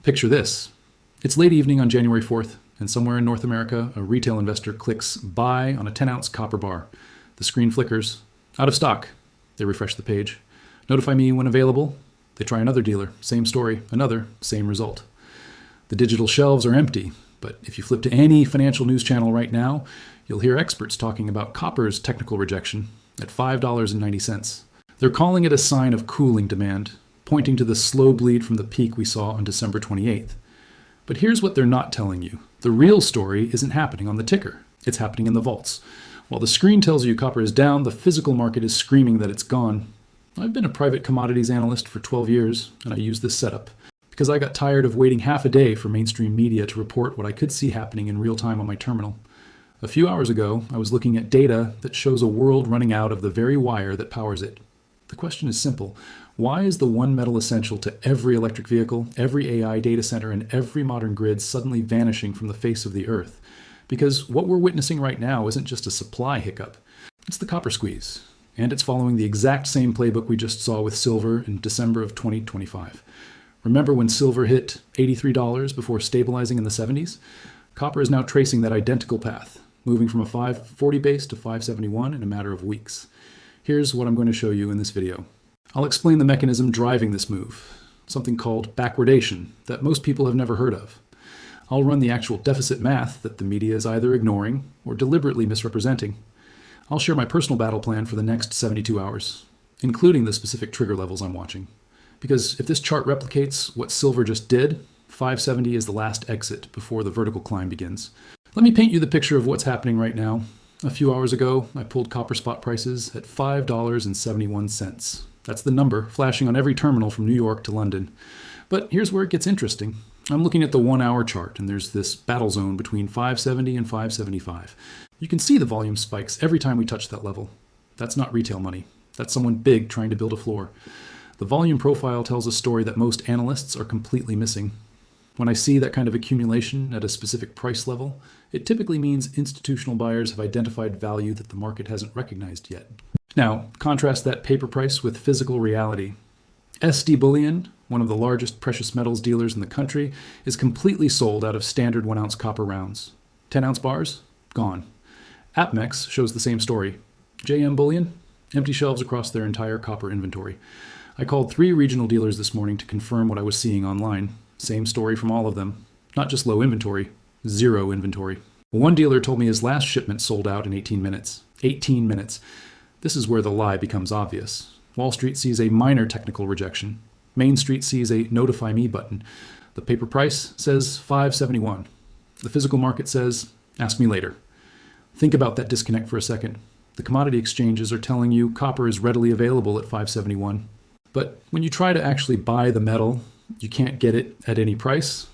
Picture this. It's late evening on January 4th, and somewhere in North America, a retail investor clicks buy on a 10-ounce copper bar. The screen flickers. Out of stock. They refresh the page. Notify me when available. They try another dealer. Same story. Another. Same result. The digital shelves are empty, but if you flip to any financial news channel right now, you'll hear experts talking about copper's technical rejection at $5.90. They're calling it a sign of cooling demand, pointing to the slow bleed from the peak we saw on December 28th. But here's what they're not telling you. The real story isn't happening on the ticker. It's happening in the vaults. While the screen tells you copper is down, the physical market is screaming that it's gone. I've been a private commodities analyst for 12 years, and I use this setup because I got tired of waiting half a day for mainstream media to report what I could see happening in real time on my terminal. A few hours ago, I was looking at data that shows a world running out of the very wire that powers it. The question is simple. Why is the one metal essential to every electric vehicle, every AI data center, and every modern grid suddenly vanishing from the face of the earth? Because what we're witnessing right now isn't just a supply hiccup. It's the copper squeeze. And it's following the exact same playbook we just saw with silver in December of 2025. Remember when silver hit $83 before stabilizing in the 70s? Copper is now tracing that identical path, moving from a 540 base to 571 in a matter of weeks. Here's what I'm going to show you in this video. I'll explain the mechanism driving this move, something called backwardation that most people have never heard of. I'll run the actual deficit math that the media is either ignoring or deliberately misrepresenting. I'll share my personal battle plan for the next 72 hours, including the specific trigger levels I'm watching. Because if this chart replicates what silver just did, 570 is the last exit before the vertical climb begins. Let me paint you the picture of what's happening right now. A few hours ago, I pulled copper spot prices at $5.71. That's the number flashing on every terminal from New York to London. But here's where it gets interesting. I'm looking at the 1-hour chart, and there's this battle zone between 570 and 575. You can see the volume spikes every time we touch that level. That's not retail money. That's someone big trying to build a floor. The volume profile tells a story that most analysts are completely missing. When I see that kind of accumulation at a specific price level, it typically means institutional buyers have identified value that the market hasn't recognized yet. Now, contrast that paper price with physical reality. SD Bullion, one of the largest precious metals dealers in the country, is completely sold out of standard 1-ounce copper rounds. 10-ounce bars? Gone. APMEX shows the same story. JM Bullion? Empty shelves across their entire copper inventory. I called 3 regional dealers this morning to confirm what I was seeing online. Same story from all of them. Not just low inventory, zero inventory. One dealer told me his last shipment sold out in 18 minutes. 18 minutes. This is where the lie becomes obvious. Wall Street sees a minor technical rejection. Main Street sees a notify me button. The paper price says 571. The physical market says, ask me later. Think about that disconnect for a second. The commodity exchanges are telling you copper is readily available at 571. But when you try to actually buy the metal, you can't get it at any price.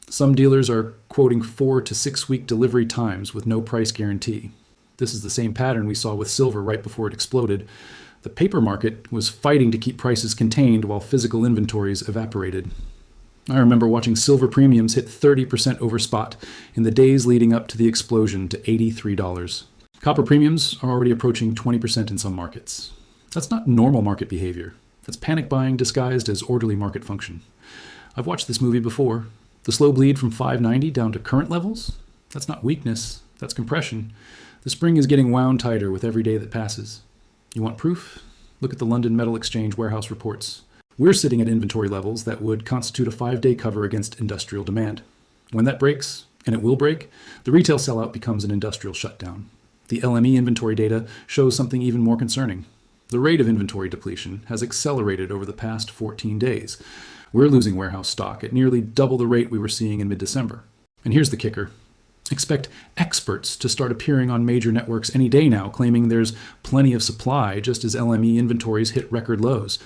Some dealers are quoting 4 to 6 week delivery times with no price guarantee. This is the same pattern we saw with silver right before it exploded. The paper market was fighting to keep prices contained while physical inventories evaporated. I remember watching silver premiums hit 30% over spot in the days leading up to the explosion to $83. Copper premiums are already approaching 20% in some markets. That's not normal market behavior. That's panic buying disguised as orderly market function. I've watched this movie before. The slow bleed from 590 down to current levels? That's not weakness, that's compression. The spring is getting wound tighter with every day that passes. You want proof? Look at the London Metal Exchange warehouse reports. We're sitting at inventory levels that would constitute a 5-day cover against industrial demand. When that breaks, and it will break, the retail sellout becomes an industrial shutdown. The LME inventory data shows something even more concerning. The rate of inventory depletion has accelerated over the past 14 days. We're losing warehouse stock at nearly double the rate we were seeing in mid-December. And here's the kicker. Expect experts to start appearing on major networks any day now, claiming there's plenty of supply, just as LME inventories hit record lows.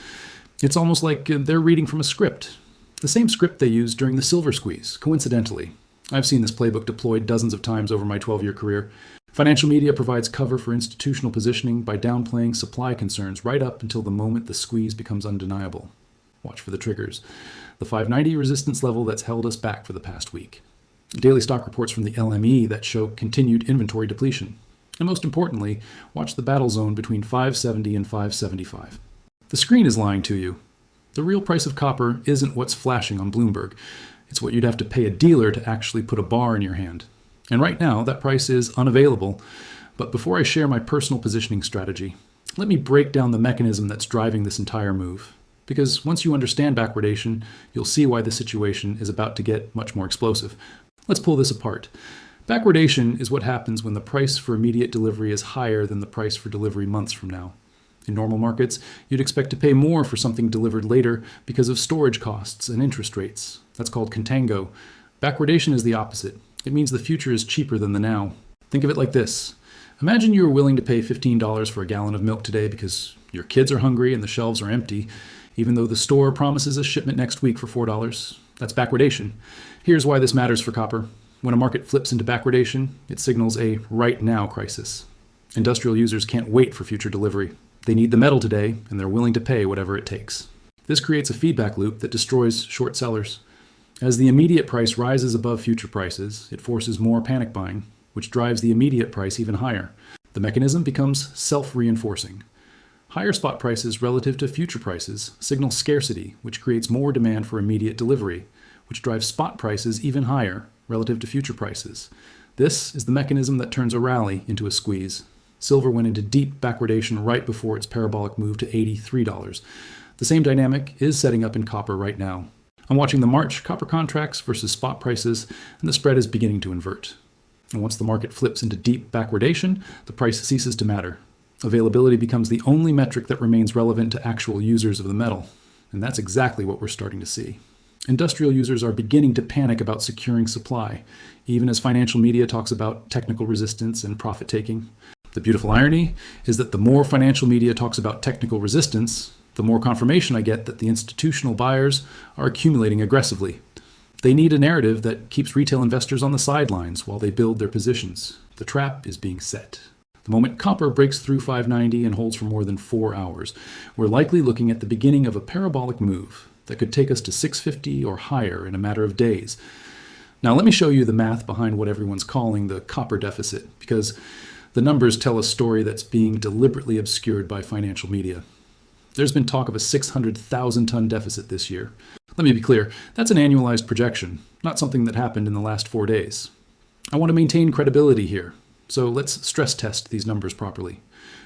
It's almost like they're reading from a script. The same script they used during the silver squeeze, coincidentally. I've seen this playbook deployed dozens of times over my 12-year career. Financial media provides cover for institutional positioning by downplaying supply concerns right up until the moment the squeeze becomes undeniable. Watch for the triggers. The 590 resistance level that's held us back for the past week. Daily stock reports from the LME that show continued inventory depletion. And most importantly, watch the battle zone between 570 and 575. The screen is lying to you. The real price of copper isn't what's flashing on Bloomberg. It's what you'd have to pay a dealer to actually put a bar in your hand. And right now, that price is unavailable. But before I share my personal positioning strategy, let me break down the mechanism that's driving this entire move. Because once you understand backwardation, you'll see why the situation is about to get much more explosive. Let's pull this apart. Backwardation is what happens when the price for immediate delivery is higher than the price for delivery months from now. In normal markets, you'd expect to pay more for something delivered later because of storage costs and interest rates. That's called contango. Backwardation is the opposite. It means the future is cheaper than the now. Think of it like this. Imagine you were willing to pay $15 for a gallon of milk today because your kids are hungry and the shelves are empty, even though the store promises a shipment next week for $4. That's backwardation. Here's why this matters for copper. When a market flips into backwardation, it signals a right now crisis. Industrial users can't wait for future delivery. They need the metal today, and they're willing to pay whatever it takes. This creates a feedback loop that destroys short sellers. As the immediate price rises above future prices, it forces more panic buying, which drives the immediate price even higher. The mechanism becomes self-reinforcing. Higher spot prices relative to future prices signal scarcity, which creates more demand for immediate delivery, which drives spot prices even higher relative to future prices. This is the mechanism that turns a rally into a squeeze. Silver went into deep backwardation right before its parabolic move to $83. The same dynamic is setting up in copper right now. I'm watching the March copper contracts versus spot prices, and the spread is beginning to invert. And once the market flips into deep backwardation, the price ceases to matter. Availability becomes the only metric that remains relevant to actual users of the metal. And that's exactly what we're starting to see. Industrial users are beginning to panic about securing supply, even as financial media talks about technical resistance and profit taking. The beautiful irony is that the more financial media talks about technical resistance, the more confirmation I get that the institutional buyers are accumulating aggressively. They need a narrative that keeps retail investors on the sidelines while they build their positions. The trap is being set. The moment copper breaks through 590 and holds for more than 4 hours, we're likely looking at the beginning of a parabolic move that could take us to 650 or higher in a matter of days. Now let me show you the math behind what everyone's calling the copper deficit, because the numbers tell a story that's being deliberately obscured by financial media. There's been talk of a 600,000 ton deficit this year. Let me be clear, that's an annualized projection, not something that happened in the last 4 days. I want to maintain credibility here, so let's stress test these numbers properly.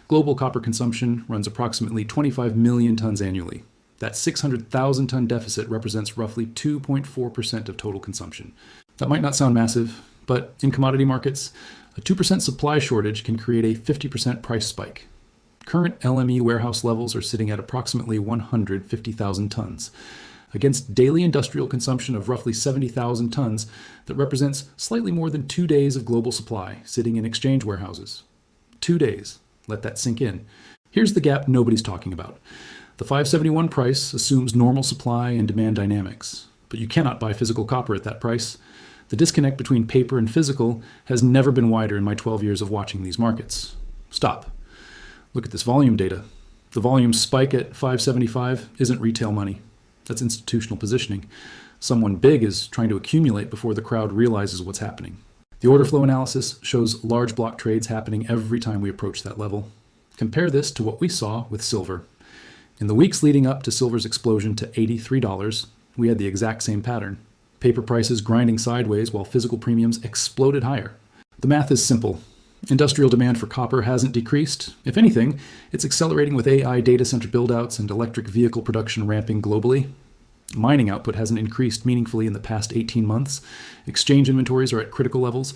Global copper consumption runs approximately 25 million tons annually. That 600,000 ton deficit represents roughly 2.4% of total consumption. That might not sound massive, but in commodity markets, a 2% supply shortage can create a 50% price spike. Current LME warehouse levels are sitting at approximately 150,000 tons. Against daily industrial consumption of roughly 70,000 tons, that represents slightly more than 2 days of global supply sitting in exchange warehouses. 2 days. Let that sink in. Here's the gap nobody's talking about. The 571 price assumes normal supply and demand dynamics, but you cannot buy physical copper at that price. The disconnect between paper and physical has never been wider in my 12 years of watching these markets. Stop. Look at this volume data. The volume spike at 575 isn't retail money. That's institutional positioning. Someone big is trying to accumulate before the crowd realizes what's happening. The order flow analysis shows large block trades happening every time we approach that level. Compare this to what we saw with silver. In the weeks leading up to silver's explosion to $83, we had the exact same pattern. Paper prices grinding sideways while physical premiums exploded higher. The math is simple. Industrial demand for copper hasn't decreased. If anything, it's accelerating with AI data center buildouts and electric vehicle production ramping globally. Mining output hasn't increased meaningfully in the past 18 months. Exchange inventories are at critical levels.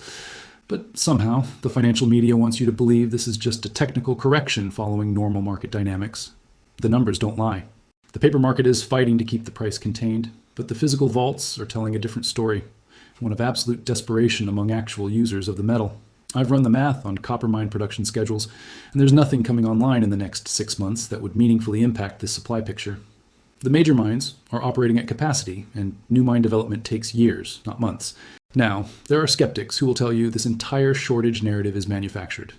But somehow, the financial media wants you to believe this is just a technical correction following normal market dynamics. The numbers don't lie. The paper market is fighting to keep the price contained, but the physical vaults are telling a different story, one of absolute desperation among actual users of the metal. I've run the math on copper mine production schedules, and there's nothing coming online in the next 6 months that would meaningfully impact this supply picture. The major mines are operating at capacity, and new mine development takes years, not months. Now, there are skeptics who will tell you this entire shortage narrative is manufactured.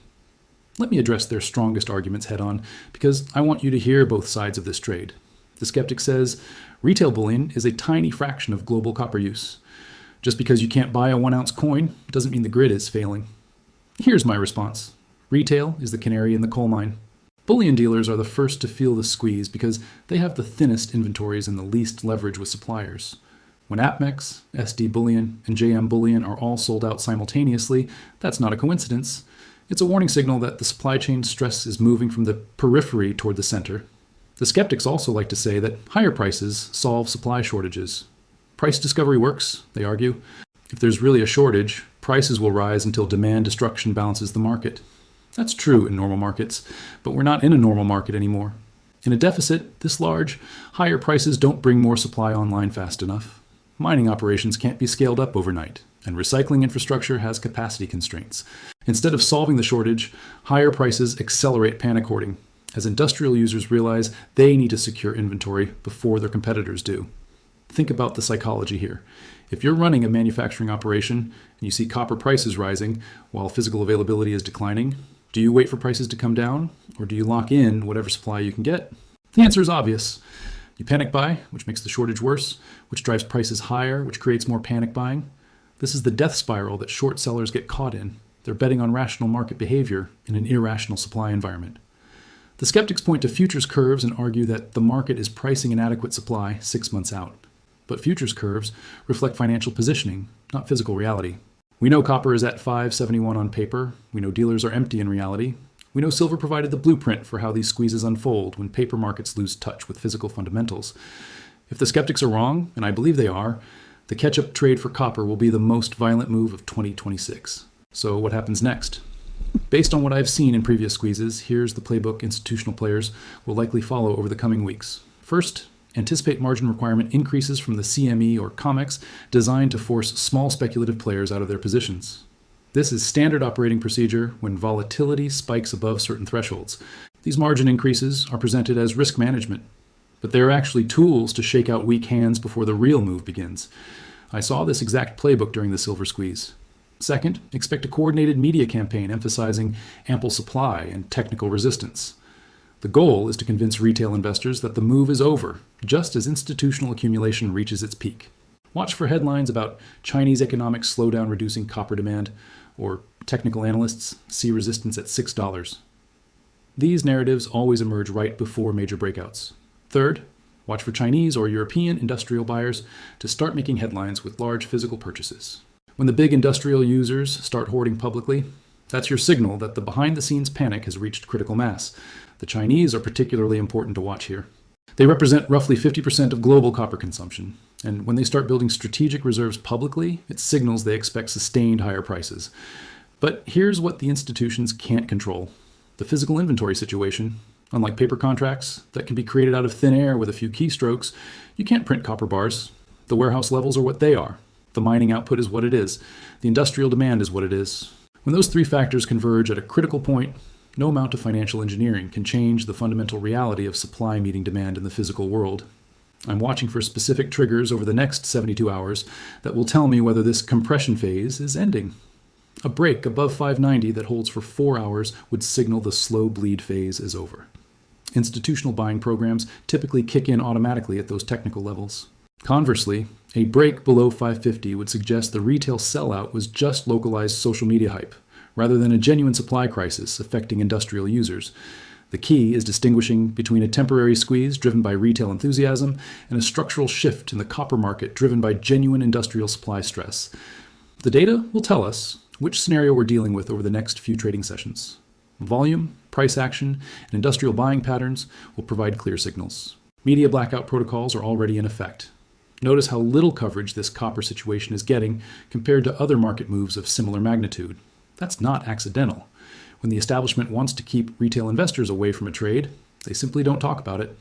Let me address their strongest arguments head on, because I want you to hear both sides of this trade. The skeptic says, retail bullion is a tiny fraction of global copper use. Just because you can't buy a 1-ounce coin doesn't mean the grid is failing. Here's my response. Retail is the canary in the coal mine. Bullion dealers are the first to feel the squeeze because they have the thinnest inventories and the least leverage with suppliers. When APMEX, SD Bullion, and JM Bullion are all sold out simultaneously, that's not a coincidence. It's a warning signal that the supply chain stress is moving from the periphery toward the center. The skeptics also like to say that higher prices solve supply shortages. Price discovery works, they argue. If there's really a shortage, prices will rise until demand destruction balances the market. That's true in normal markets, but we're not in a normal market anymore. In a deficit this large, higher prices don't bring more supply online fast enough. Mining operations can't be scaled up overnight, and recycling infrastructure has capacity constraints. Instead of solving the shortage, higher prices accelerate panic hoarding, as industrial users realize they need to secure inventory before their competitors do. Think about the psychology here. If you're running a manufacturing operation and you see copper prices rising while physical availability is declining, do you wait for prices to come down, or do you lock in whatever supply you can get? The answer is obvious. You panic buy, which makes the shortage worse, which drives prices higher, which creates more panic buying. This is the death spiral that short sellers get caught in. They're betting on rational market behavior in an irrational supply environment. The skeptics point to futures curves and argue that the market is pricing inadequate supply 6 months out. But futures curves reflect financial positioning, not physical reality. We know copper is at $5.71 on paper. We know dealers are empty in reality. We know silver provided the blueprint for how these squeezes unfold when paper markets lose touch with physical fundamentals. If the skeptics are wrong, and I believe they are, the catch-up trade for copper will be the most violent move of 2026. So what happens next? Based on what I've seen in previous squeezes, here's the playbook institutional players will likely follow over the coming weeks. First, anticipate margin requirement increases from the CME or COMEX designed to force small speculative players out of their positions. This is standard operating procedure when volatility spikes above certain thresholds. These margin increases are presented as risk management, but they are actually tools to shake out weak hands before the real move begins. I saw this exact playbook during the silver squeeze. Second, expect a coordinated media campaign emphasizing ample supply and technical resistance. The goal is to convince retail investors that the move is over, just as institutional accumulation reaches its peak. Watch for headlines about Chinese economic slowdown reducing copper demand, or technical analysts see resistance at $6. These narratives always emerge right before major breakouts. Third, watch for Chinese or European industrial buyers to start making headlines with large physical purchases. When the big industrial users start hoarding publicly, that's your signal that the behind-the-scenes panic has reached critical mass. The Chinese are particularly important to watch here. They represent roughly 50% of global copper consumption, and when they start building strategic reserves publicly, it signals they expect sustained higher prices. But here's what the institutions can't control: the physical inventory situation. Unlike paper contracts that can be created out of thin air with a few keystrokes, you can't print copper bars. The warehouse levels are what they are. The mining output is what it is. The industrial demand is what it is. When those three factors converge at a critical point, no amount of financial engineering can change the fundamental reality of supply meeting demand in the physical world. I'm watching for specific triggers over the next 72 hours that will tell me whether this compression phase is ending. A break above 590 that holds for 4 hours would signal the slow bleed phase is over. Institutional buying programs typically kick in automatically at those technical levels. Conversely, a break below 550 would suggest the retail sellout was just localized social media hype, rather than a genuine supply crisis affecting industrial users. The key is distinguishing between a temporary squeeze driven by retail enthusiasm and a structural shift in the copper market driven by genuine industrial supply stress. The data will tell us which scenario we're dealing with over the next few trading sessions. Volume, price action, and industrial buying patterns will provide clear signals. Media blackout protocols are already in effect. Notice how little coverage this copper situation is getting compared to other market moves of similar magnitude. That's not accidental. When the establishment wants to keep retail investors away from a trade, they simply don't talk about it.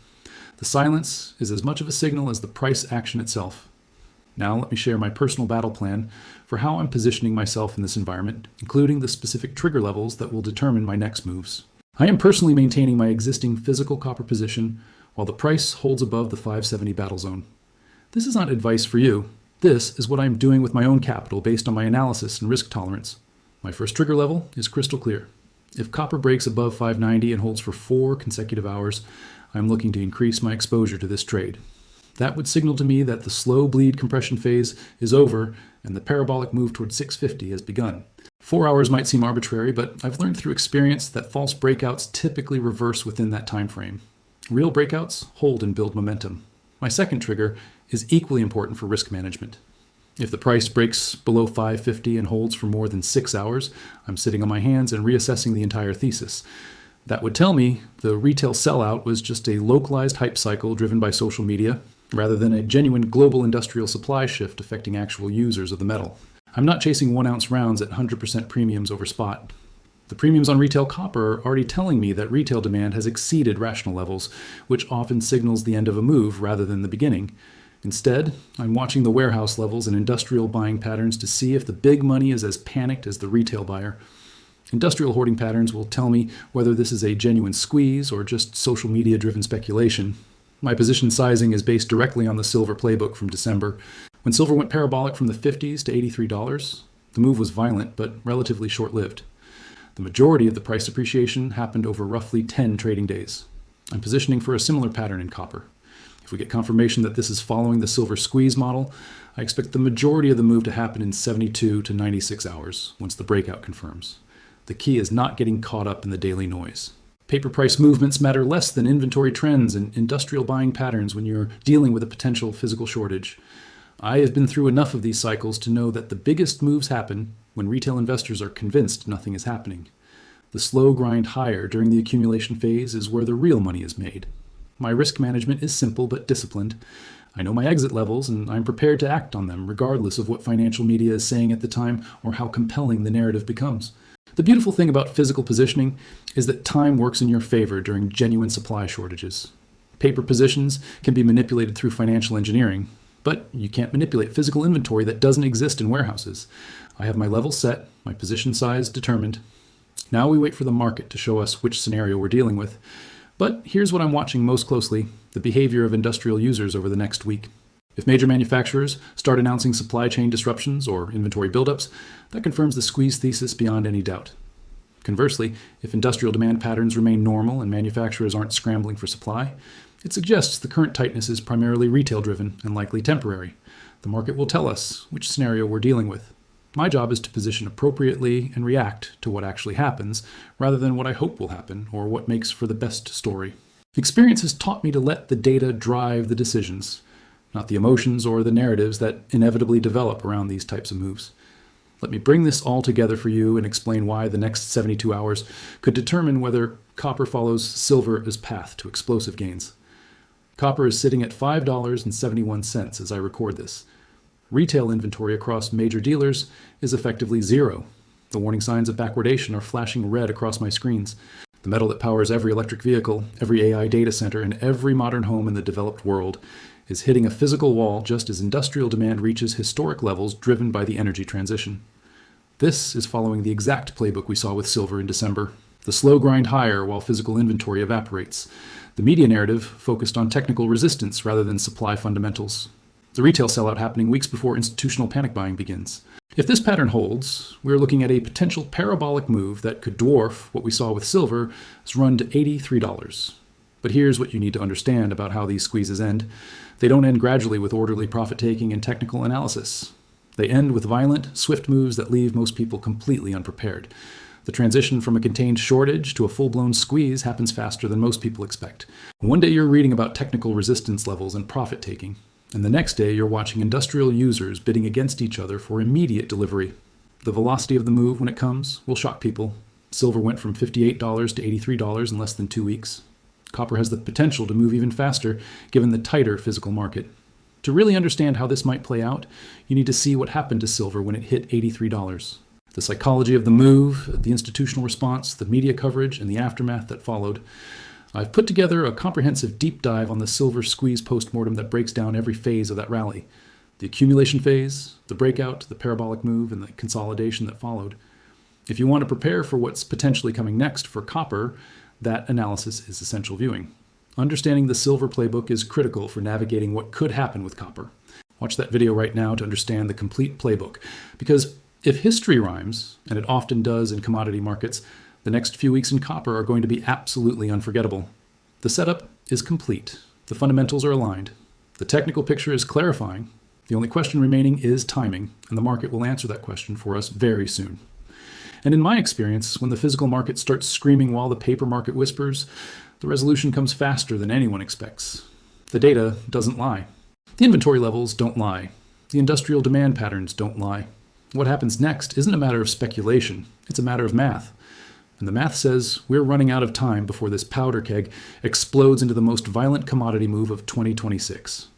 The silence is as much of a signal as the price action itself. Now let me share my personal battle plan for how I'm positioning myself in this environment, including the specific trigger levels that will determine my next moves. I am personally maintaining my existing physical copper position while the price holds above the 570 battle zone. This is not advice for you. This is what I'm doing with my own capital based on my analysis and risk tolerance. My first trigger level is crystal clear. If copper breaks above 590 and holds for 4 consecutive hours, I'm looking to increase my exposure to this trade. That would signal to me that the slow bleed compression phase is over and the parabolic move toward 650 has begun. 4 hours might seem arbitrary, but I've learned through experience that false breakouts typically reverse within that time frame. Real breakouts hold and build momentum. My second trigger is equally important for risk management. If the price breaks below 550 and holds for more than 6 hours, I'm sitting on my hands and reassessing the entire thesis. That would tell me the retail sellout was just a localized hype cycle driven by social media, rather than a genuine global industrial supply shift affecting actual users of the metal. I'm not chasing 1-ounce rounds at 100% premiums over spot. The premiums on retail copper are already telling me that retail demand has exceeded rational levels, which often signals the end of a move rather than the beginning. Instead, I'm watching the warehouse levels and industrial buying patterns to see if the big money is as panicked as the retail buyer. Industrial hoarding patterns will tell me whether this is a genuine squeeze or just social media-driven speculation. My position sizing is based directly on the silver playbook from December. When silver went parabolic from the 50s to $83, the move was violent but relatively short-lived. The majority of the price appreciation happened over roughly 10 trading days. I'm positioning for a similar pattern in copper. If we get confirmation that this is following the silver squeeze model, I expect the majority of the move to happen in 72 to 96 hours once the breakout confirms. The key is not getting caught up in the daily noise. Paper price movements matter less than inventory trends and industrial buying patterns when you're dealing with a potential physical shortage. I have been through enough of these cycles to know that the biggest moves happen when retail investors are convinced nothing is happening. The slow grind higher during the accumulation phase is where the real money is made. My risk management is simple but disciplined. I know my exit levels, and I'm prepared to act on them regardless of what financial media is saying at the time or how compelling the narrative becomes. The beautiful thing about physical positioning is that time works in your favor during genuine supply shortages. Paper positions can be manipulated through financial engineering, but you can't manipulate physical inventory that doesn't exist in warehouses. I have my level set, my position size determined. Now we wait for the market to show us which scenario we're dealing with. But here's what I'm watching most closely: the behavior of industrial users over the next week. If major manufacturers start announcing supply chain disruptions or inventory buildups, that confirms the squeeze thesis beyond any doubt. Conversely, if industrial demand patterns remain normal and manufacturers aren't scrambling for supply, it suggests the current tightness is primarily retail-driven and likely temporary. The market will tell us which scenario we're dealing with. My job is to position appropriately and react to what actually happens, rather than what I hope will happen or what makes for the best story. Experience has taught me to let the data drive the decisions, not the emotions or the narratives that inevitably develop around these types of moves. Let me bring this all together for you and explain why the next 72 hours could determine whether copper follows silver's path to explosive gains. Copper is sitting at $5.71 as I record this. Retail inventory across major dealers is effectively zero. The warning signs of backwardation are flashing red across my screens. The metal that powers every electric vehicle, every AI data center, and every modern home in the developed world is hitting a physical wall just as industrial demand reaches historic levels driven by the energy transition. This is following the exact playbook we saw with silver in December. The slow grind higher while physical inventory evaporates. The media narrative focused on technical resistance rather than supply fundamentals. The retail sellout happening weeks before institutional panic buying begins. If this pattern holds, we're looking at a potential parabolic move that could dwarf what we saw with silver's run to $83. But here's what you need to understand about how these squeezes end. They don't end gradually with orderly profit-taking and technical analysis. They end with violent, swift moves that leave most people completely unprepared. The transition from a contained shortage to a full-blown squeeze happens faster than most people expect. One day you're reading about technical resistance levels and profit-taking, and the next day you're watching industrial users bidding against each other for immediate delivery. The velocity of the move when it comes will shock people. Silver went from $58 to $83 in less than 2 weeks. Copper has the potential to move even faster given the tighter physical market. To really understand how this might play out, you need to see what happened to silver when it hit $83. The psychology of the move, the institutional response, the media coverage, and the aftermath that followed. I've put together a comprehensive deep dive on the silver squeeze postmortem that breaks down every phase of that rally. The accumulation phase, the breakout, the parabolic move, and the consolidation that followed. If you want to prepare for what's potentially coming next for copper, that analysis is essential viewing. Understanding the silver playbook is critical for navigating what could happen with copper. Watch that video right now to understand the complete playbook. Because if history rhymes, and it often does in commodity markets, the next few weeks in copper are going to be absolutely unforgettable. The setup is complete. The fundamentals are aligned. The technical picture is clarifying. The only question remaining is timing, and the market will answer that question for us very soon. And in my experience, when the physical market starts screaming while the paper market whispers, the resolution comes faster than anyone expects. The data doesn't lie. The inventory levels don't lie. The industrial demand patterns don't lie. What happens next isn't a matter of speculation, it's a matter of math. And the math says we're running out of time before this powder keg explodes into the most violent commodity move of 2026.